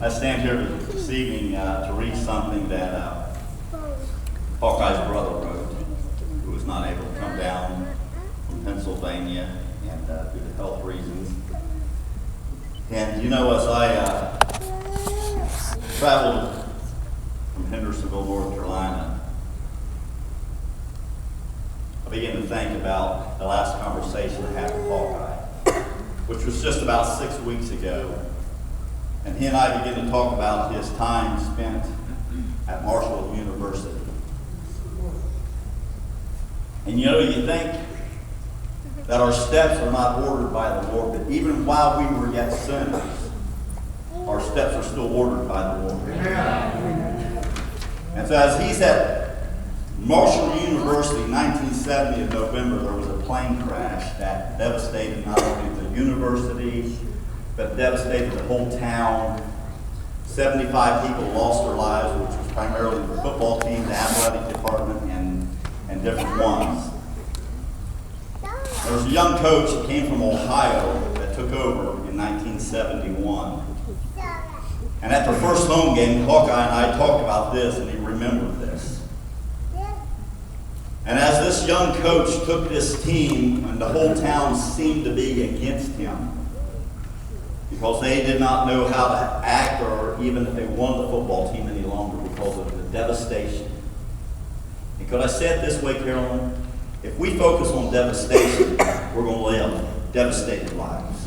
I stand here this evening to read something that Hawki's brother wrote, who was not able to come down from Pennsylvania and due to health reasons. And you know, as I traveled from Hendersonville, North Carolina, I began to think about the last conversation I had with Hawki, which was just about 6 weeks ago. And he and I began to talk about his time spent at Marshall University. And you know, you think that our steps are not ordered by the Lord, but even while we were yet sinners, our steps are still ordered by the Lord. Amen. And so as he's at Marshall University in 1970 in November, there was a plane crash that devastated not only the university, but devastated the whole town. 75 people lost their lives, which was primarily the football team, the athletic department, and different ones. There was a young coach that came from Ohio that took over in 1971. And at the first home game, Hawki and I talked about this, and he remembered this. And as this young coach took this team, and the whole town seemed to be against him, because they did not know how to act or even if they won the football team any longer because of the devastation. And could I say it this way, Carolyn? If we focus on devastation, we're going to live devastated lives.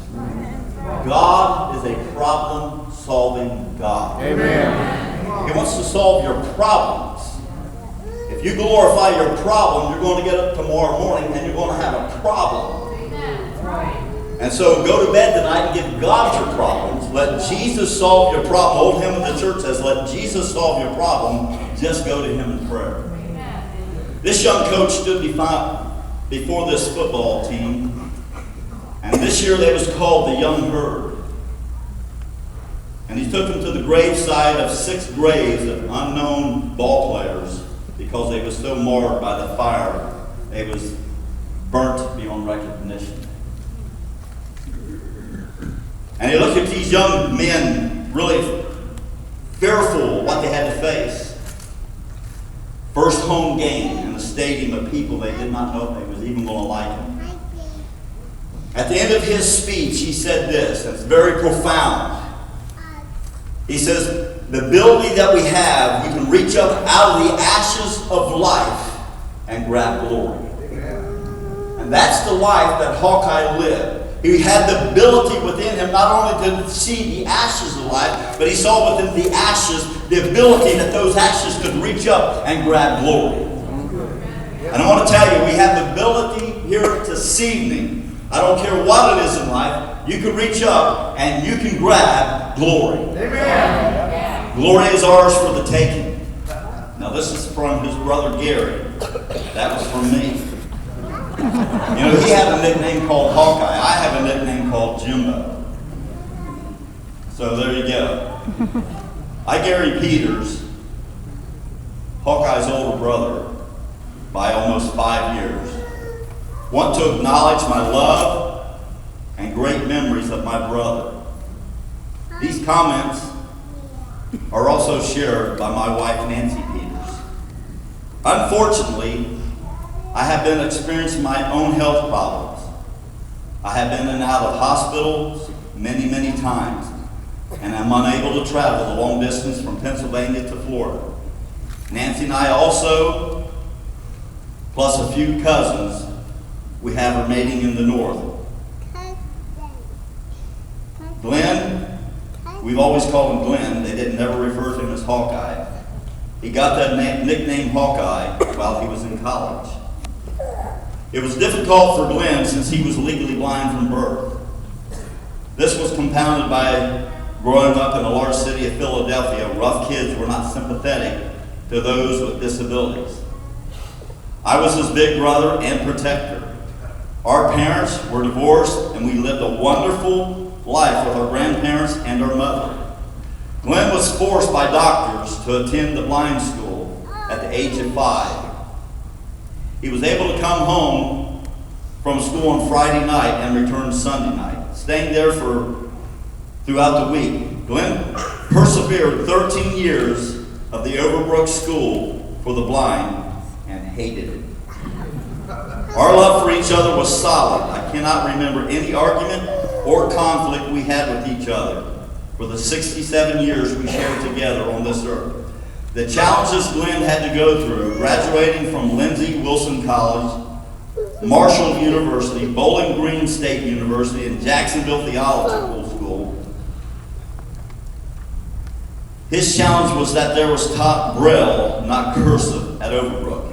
God is a problem-solving God. Amen. He wants to solve your problems. If you glorify your problem, you're going to get up tomorrow morning and you're going to have a problem. Amen. Right. And so go to bed tonight and give God your problems. Let Jesus solve your problem. Old hymn of the church says, let Jesus solve your problem. Just go to him in prayer. Amen. This young coach stood before this football team. And this year they was called the Young Herd. And he took them to the graveside of 6 graves of unknown ball players because they was so marred by the fire. They was burnt beyond recognition. And he looked at these young men really fearful of what they had to face. First home game in a stadium of people they did not know if they was even going to like him. At the end of his speech, he said this, and it's very profound. He says, the ability that we have, we can reach up out of the ashes of life and grab glory. And that's the life that Hawki lived. He had the ability within him not only to see the ashes of life, but he saw within the ashes the ability that those ashes could reach up and grab glory. And I want to tell you, we have the ability here this evening. I don't care what it is in life, you can reach up and you can grab glory. Amen. Glory is ours for the taking. Now this is from his brother Gary. That was from me. You know, he had a nickname called Hawki. I have a nickname called Jimbo. So there you go. Gary Peters, Hawki's older brother, by almost 5 years, want to acknowledge my love and great memories of my brother. These comments are also shared by my wife, Nancy Peters. Unfortunately, I have been experiencing my own health problems. I have been in and out of hospitals many, many times, and I'm unable to travel the long distance from Pennsylvania to Florida. Nancy and I also, plus a few cousins, we have remaining in the north. Glenn, we've always called him Glenn. They didn't never refer to him as Hawki. He got that nickname Hawki while he was in college. It was difficult for Glenn since he was legally blind from birth. This was compounded by growing up in a large city of Philadelphia. Rough kids were not sympathetic to those with disabilities. I was his big brother and protector. Our parents were divorced and we lived a wonderful life with our grandparents and our mother. Glenn was forced by doctors to attend the blind school at the age of 5. He was able to come home from school on Friday night and returned Sunday night, staying there throughout the week. Glenn persevered 13 years of the Overbrook School for the Blind and hated it. Our love for each other was solid. I cannot remember any argument or conflict we had with each other for the 67 years we shared together on this earth. The challenges Glenn had to go through, graduating from Lindsey Wilson College, Marshall University, Bowling Green State University, and Jacksonville Theological School. His challenge was that there was taught Braille, not cursive, at Overbrook.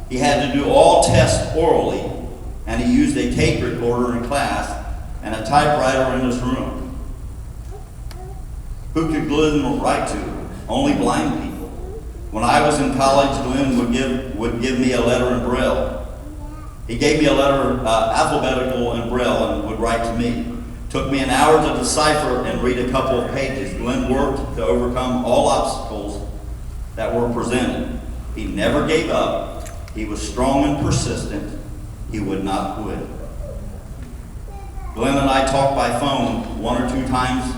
He had to do all tests orally, and he used a tape recorder in class and a typewriter in his room. Who could Glenn write to? Only blind people. When I was in college, Glenn would give me a letter in Braille. He gave me a letter alphabetical in Braille and would write to me. Took me an hour to decipher and read a couple of pages. Glenn worked to overcome all obstacles that were presented. He never gave up. He was strong and persistent. He would not quit. Glenn and I talked by phone 1 or 2 times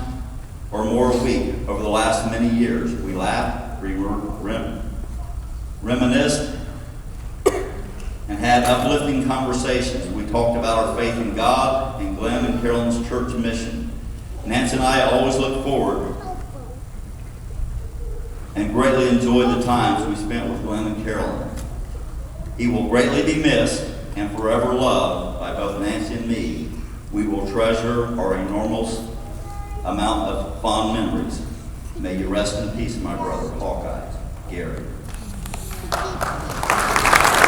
or more a week over the last many years. We laughed, reminisced, and had uplifting conversations. We talked about our faith in God and Glenn and Carolyn's church mission. Nancy and I always look forward and greatly enjoyed the times we spent with Glenn and Carolyn. He will greatly be missed and forever loved by both Nancy and me. We will treasure our enormous amount of fond memories. May you rest in peace, my brother, Hawki, Gary.